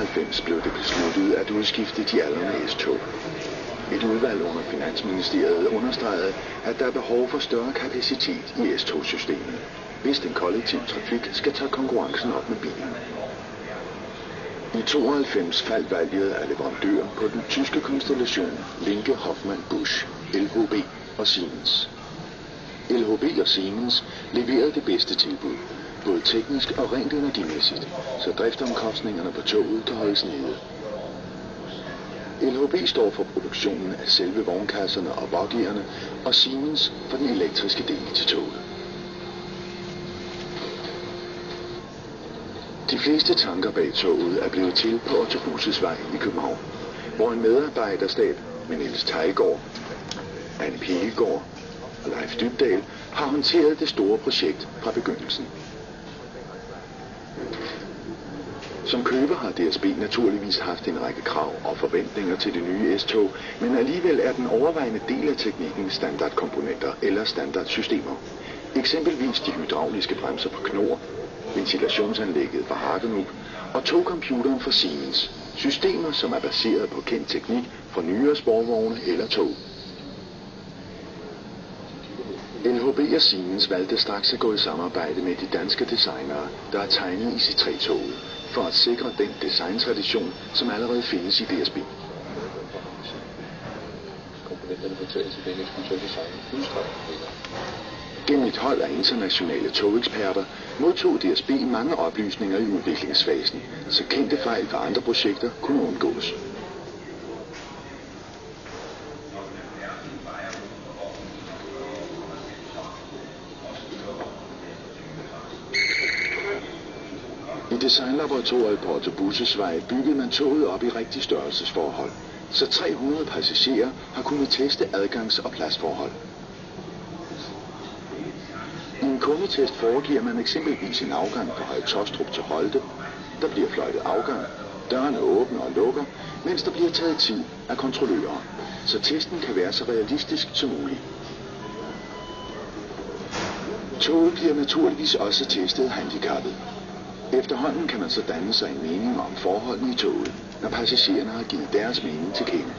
1992 blev det besluttet at udskifte de aldrende S-tog. Et udvalg under Finansministeriet understregede, at der er behov for større kapacitet i S-togsystemet, hvis den kollektive trafik skal tage konkurrencen op med bilen. I 92 faldt valget af leverandør på den tyske konstellation Linke Hoffmann Busch, LHB og Siemens. LHB og Siemens leverede det bedste tilbud, både teknisk og rent energimæssigt, så driftomkostningerne på toget kan holdes nede. LHB står for produktionen af selve vognkasserne og bogierne, og Siemens for den elektriske del til toget. De fleste tanker bag toget er blevet til på Otto Busses Vej i København, hvor en medarbejderstab med Niels Theilgaard, Anne Pilgaard og Leif Dybdahl har håndteret det store projekt fra begyndelsen. Som køber har DSB naturligvis haft en række krav og forventninger til det nye S-tog, men alligevel er den overvejende del af teknikken standardkomponenter eller standardsystemer. Eksempelvis de hydrauliske bremser på Knor, ventilationsanlægget fra Hagenup og togcomputeren fra Siemens. Systemer, som er baseret på kendt teknik fra nyere sporvogne eller tog. LHB og Siemens valgte straks at gå i samarbejde med de danske designere, der har tegnet IC3-toget, for at sikre den designtradition, som allerede findes i DSB. Gennem et hold af internationale togeksperter modtog DSB mange oplysninger i udviklingsfasen, så kendte fejl fra andre projekter kunne undgås. I designlaboratoriet på Otto Busses Vej byggede man toget op i rigtig størrelsesforhold, så 300 passagerer har kunnet teste adgangs- og pladsforhold. I en kundetest foregiver man eksempelvis en afgang fra Høje Taastrup til Holte. Der bliver fløjtet afgang, dørene åbner og lukker, mens der bliver taget tid af kontrollører, så testen kan være så realistisk som muligt. Toget bliver naturligvis også testet handicappet. Efterhånden kan man så danne sig en mening om forholdene i toget, når passagererne har givet deres mening til kende.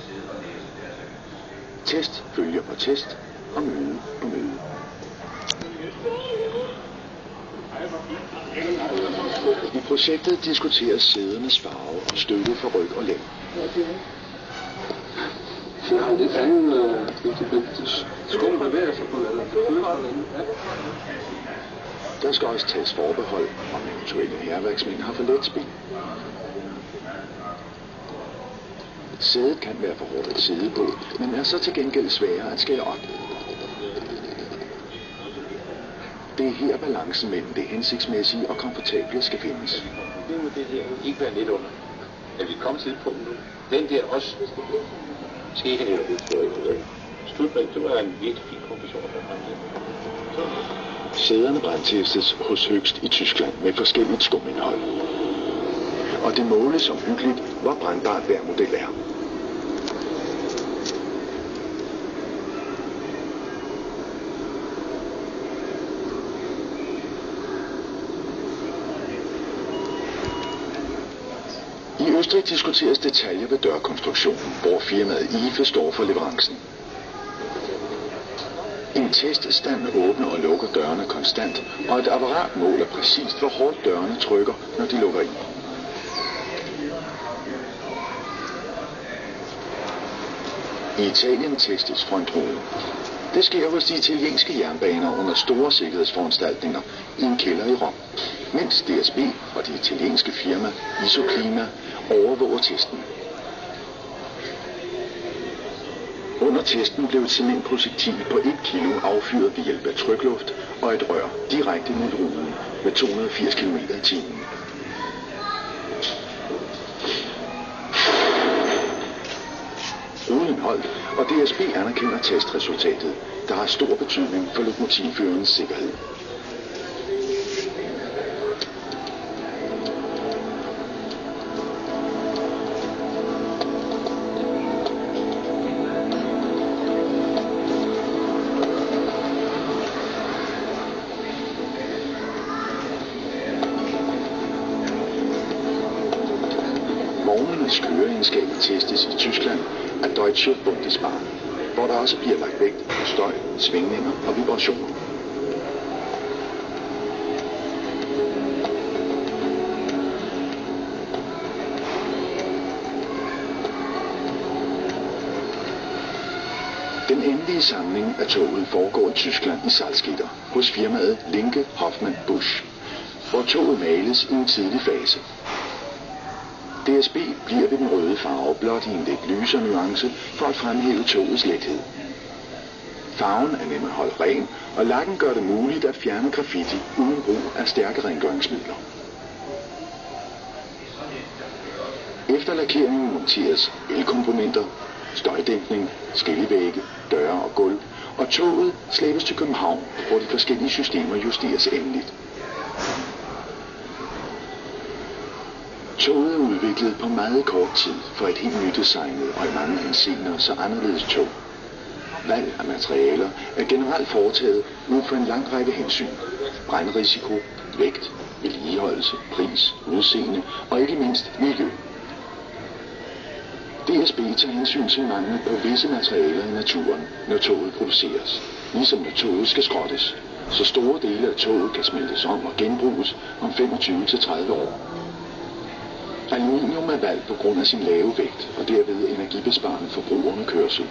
Test følger på test og møde på møde. I projektet diskuteres sædernes farve og støtte for ryg og lænd. Der skal også tages forbehold, om eventuelle hærværksmænd har for let spil. Sædet kan være for hårdt at sidde på, men er så til gengæld sværere at skære op. Det er her balancen mellem det hensigtsmæssige og komfortable skal findes. Det må det her ikke være lidt under. Er vi kommet til på nu? Den der også skal ikke have det. Studbæk, det var en virkelig fin konklusion. Sæderne brandtestes hos Høgst i Tyskland med forskelligt skumindhold. Og det måles omhyggeligt, hvor brandbart hver model er. I Østrig diskuteres detaljer ved dørkonstruktionen, hvor firmaet IFE står for leverancen. En teststand åbner og lukker dørene konstant, og et apparat måler præcist, hvor hårdt dørene trykker, når de lukker ind. I Italien testes frontruden. Det sker hos de italienske jernbaner under store sikkerhedsforanstaltninger i en kælder i Rom, mens DSB og det italienske firma Isoklima overvåger testen. Under testen blev et cementprojektil på 1 kilo affyret ved hjælp af trykluft og et rør direkte mod ruden med 280 km/t. Ruden holdt, og DSB anerkender testresultatet, der har stor betydning for lokomotivførerens sikkerhed. testes i Tyskland af Deutsche Bundesbahn, hvor der også bliver lagt vægt på støj, svingninger og vibrationer. Den endelige samling af toget foregår i Tyskland i Salzgitter hos firmaet Linke Hoffmann Busch, hvor toget males i en tidlig fase. DSB bliver ved den røde farve blot i en lidt lysere nuance for at fremhæve togets lethed. Farven er nem at holde ren, og lakken gør det muligt at fjerne graffiti uden brug af stærke rengøringsmidler. Efter lakeringen monteres elkomponenter, støjdæmpning, skillevægge, døre og gulv, og toget slæbes til København, hvor de forskellige systemer justeres endeligt. Toget er udviklet på meget kort tid for et helt nydesignet og i mange henseender så anderledes tog. Valg af materialer er generelt foretaget ud fra en lang række hensyn. Brandrisiko, vægt, vedligeholdelse, pris, udseende og ikke mindst miljø. DSB tager hensyn til mangel på visse materialer i naturen, når toget produceres, ligesom når toget skal skrottes, så store dele af toget kan smeltes om og genbruges om 25-30 år. Aluminium er valgt på grund af sin lave vægt og derved energibesparende forbrug under kørsel.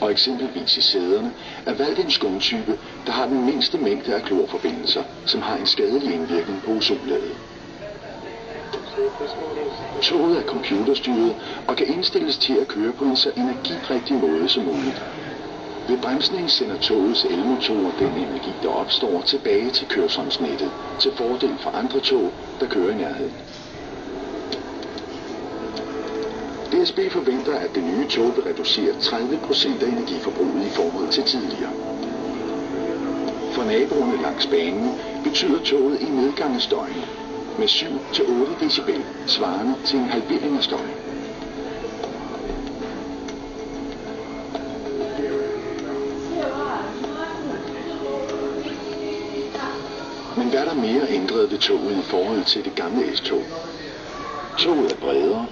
Og eksempelvis i sæderne er valgt en skumtype, der har den mindste mængde af klorforbindelser, som har en skadelig indvirkning på ozonlaget. Toget er computerstyret og kan indstilles til at køre på en så energirigtig måde som muligt. Ved bremsning sender togets elmotorer den energi, der opstår, tilbage til kørselsnettet, til fordel for andre tog, der kører i nærheden. DSB forventer, at det nye tog vil reducere 30% af energiforbruget i forhold til tidligere. For naboerne langs banen betyder toget en nedgang af støjen med 7-8 decibel, svarende til en halvering af støjen. Men hvad er der mere ændret ved toget i forhold til det gamle S-tog? Toget er bredere,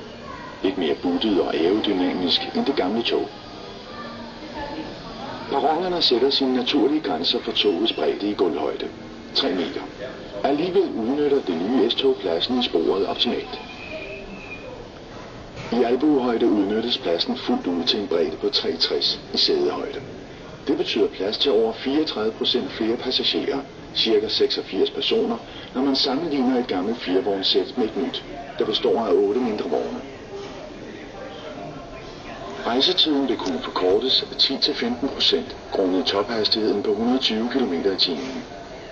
lidt mere buttet og aerodynamisk end det gamle tog. Perronerne sætter sine naturlige grænser for togets bredde i gulvhøjde, 3 meter. Alligevel udnytter det nye S-tog pladsen i sporet optimalt. I albuehøjde udnyttes pladsen fuldt ud til en bredde på 3,60 i sædehøjde. Det betyder plads til over 34% flere passagerer, ca. 86 personer, når man sammenligner et gammelt firevognssæt med et nyt, der består af 8 mindre vogne. Rejsetiden vil kunne forkortes af 10-15% grundet tophastigheden på 120 km/t.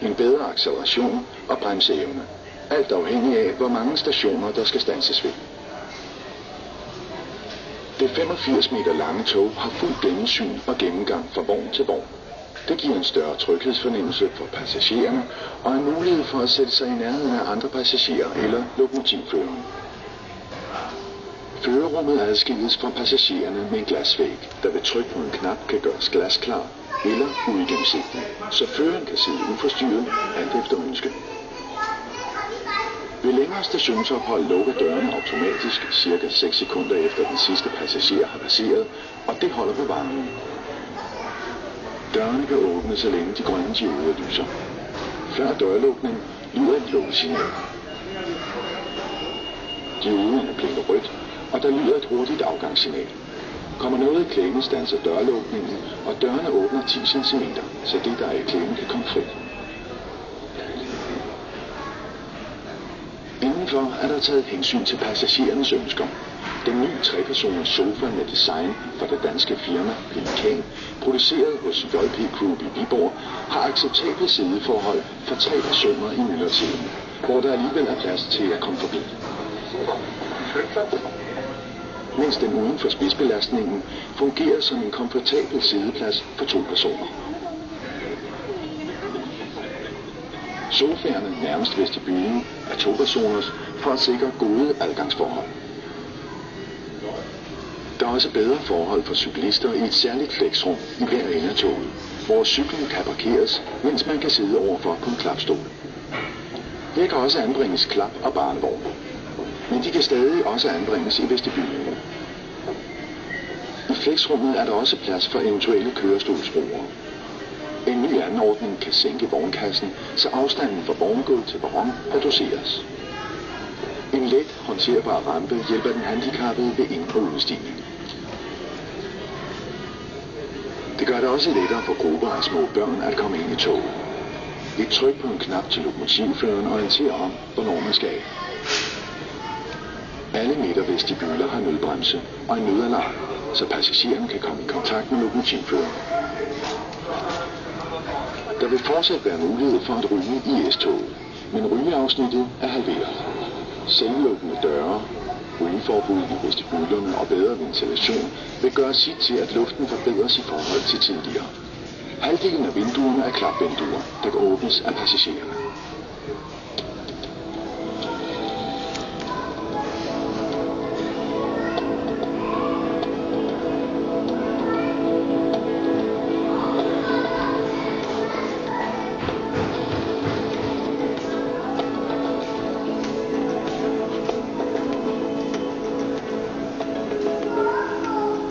En bedre acceleration og bremseevne, alt afhængig af, hvor mange stationer der skal standses ved. Det 85 meter lange tog har fuld gennemsyn og gennemgang fra vogn til vogn. Det giver en større tryghedsfornemmelse for passagererne og en mulighed for at sætte sig i nærheden af andre passagerer eller lokomotivføreren. Førerrummet adskilles fra passagererne med en glasvæg, der ved tryk på en knap kan gøres glasklar eller uigennemsigtig, så føreren kan sidde uforstyrret alt efter ønske. Ved længere stationsophold lukker dørene automatisk ca. 6 sekunder efter den sidste passager har passeret, og det holder på varmen. Dørene kan åbne, så længe de grønne dioder lyser. Før dørlukning lyder et lukkesignal. Dioderne blinker rødt, og der lyder et hurtigt afgangssignal. Kommer noget i klemme, standser dørlukningen, og dørene åbner 10 cm, så det, der er i klemme, kan komme fri. Indenfor er der taget hensyn til passagerernes ønsker. Den nye 3-personers sofa med design fra det danske firma Pelikan, produceret hos JP Group i Viborg, har acceptable sideforhold for 3 personer i myldretiden, hvor der alligevel er plads til at komme forbi. Mens den uden for spidsbelastningen fungerer som en komfortabel sideplads for 2 personer. Sofaerne nærmest vestibylen er 2-personers for at sikre gode adgangsforhold. Der er også bedre forhold for cyklister i et særligt flexrum i hver ende af toget, hvor cyklen kan parkeres, mens man kan sidde overfor på en klapstol. Her kan også anbringes klap- og barnevogn, men de kan stadig også anbringes i vestibylen. refleksrummet er der også plads for eventuelle kørestolsbrugere. En ny anordning kan sænke vognkassen, så afstanden fra vogngulv til perron reduceres. En let håndterbar rampe hjælper den handicappede ved ind- og udstigning. Det gør det også lettere for grupper af små børn at komme ind i toget. Et tryk på en knap til lokomotivføreren orienterer om, hvornår man skal af. Alle midtervestibuler har nødbremse og en nødalarm, så passagererne kan komme i kontakt med lokomotivføreren. Der vil fortsat være mulighed for at ryge i S-toget, men rygeafsnittet er halveret. Selvlukkende døre, rygeforbud i vestibulerne og bedre ventilation vil gøre sit til, at luften forbedres i forhold til tidligere. Halvdelen af vinduerne er klapvinduer, der kan åbnes af passagererne.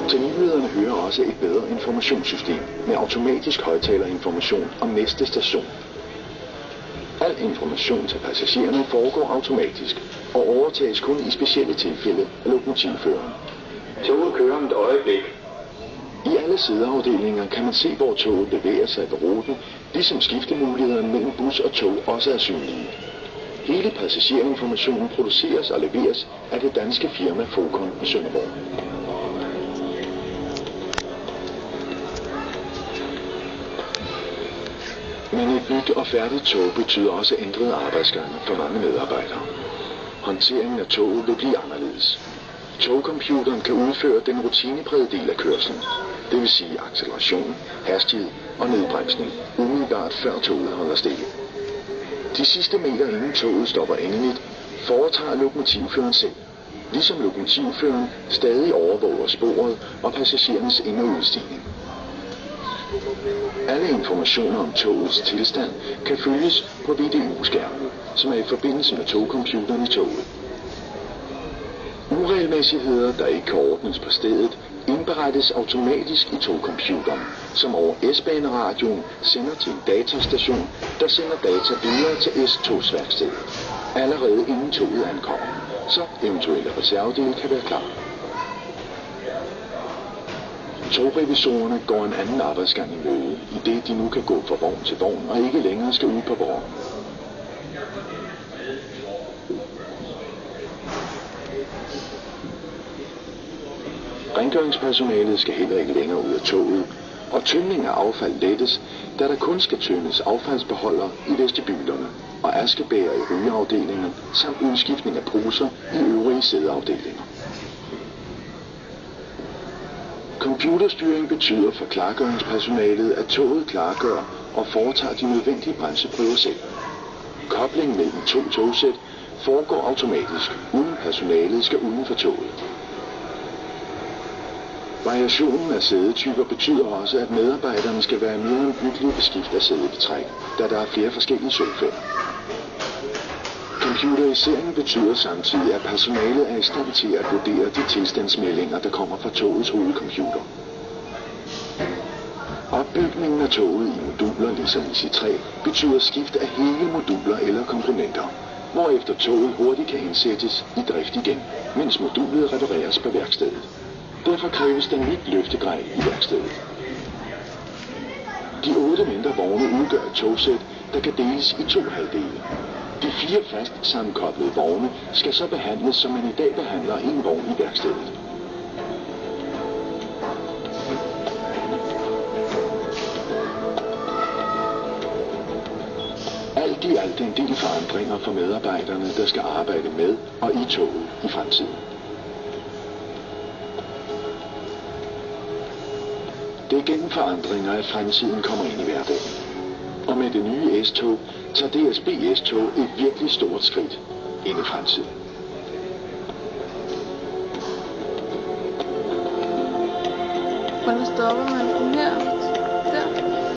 Til nyhederne hører også et bedre informationssystem med automatisk højtalerinformation om næste station. Al information til passagererne foregår automatisk og overtages kun i specielle tilfælde af lokomotivføreren. Toget kører om et øjeblik. I alle sideafdelinger kan man se, hvor toget bevæger sig på ruten, ligesom skiftemulighederne mellem bus og tog også er synlige. Hele passagerinformationen produceres og leveres af det danske firma Focon i Sønderborg. Men et nyt og færdigt tog betyder også ændrede arbejdsgange for mange medarbejdere. Håndteringen af toget vil blive anderledes. Togcomputeren kan udføre den rutineprægede del af kørslen, det vil sige acceleration, hastighed og nedbremsning, umiddelbart før toget holder stille. De sidste meter inden toget stopper endeligt, foretager lokomotivføreren selv, ligesom lokomotivføreren stadig overvåger sporet og passagerernes ind- og udstigning. Alle informationer om togets tilstand kan følges på VDU-skærmen, som er i forbindelse med togcomputeren i toget. Uregelmæssigheder, der ikke kan ordnes på stedet, indberettes automatisk i togcomputeren, som over S-baneradioen sender til en datastation, der sender data videre til S-togsværkstedet, allerede inden toget ankommer, så eventuelle reservedele kan være klar. Togrevisorerne går en anden arbejdsgang i møde, i det de nu kan gå fra vogn til vogn og ikke længere skal ud på vognen. Rengøringspersonalet skal heller ikke længere ud af toget, og tømning af affald lettes, da der kun skal tømmes affaldsbeholdere i vestibulerne og askebæger i rygeafdelingen samt udskiftning af poser i øvrige sædeafdelinger. Computerstyring betyder for klargøringspersonalet, at toget klargør og foretager de nødvendige bremseprøver selv. Koblingen mellem to togsæt foregår automatisk, uden personalet skal uden for toget. Variationen af sædetyper betyder også, at medarbejderne skal være mere omhyggelige ved skift af sædebetræk, da der er flere forskellige sofaer. Computeriseringen betyder samtidig, at personalet er i stand til at vurdere de tilstandsmeldinger, der kommer fra togets hovedcomputer. Opbygningen af toget i moduler ligesom IC3 betyder skift af hele moduler eller komponenter, hvorefter toget hurtigt kan indsættes i drift igen, mens modulet repareres på værkstedet. Derfor kræves der nyt løftegrej i værkstedet. De 8 mindre vogne udgør et togsæt, der kan deles i 2 halvdele. De 4 fast sammenkoblede vogne skal så behandles, som man i dag behandler en vogn i værkstedet. Alt i alt en del forandringer for medarbejderne, der skal arbejde med og i toget i fremtiden. Det er gennem forandringer, at fremtiden kommer ind i hverdagen. Og med det nye S-tog tager DSB S-tog et virkelig stort skridt ind i fremtiden. Hvornår stopper man den her? Der.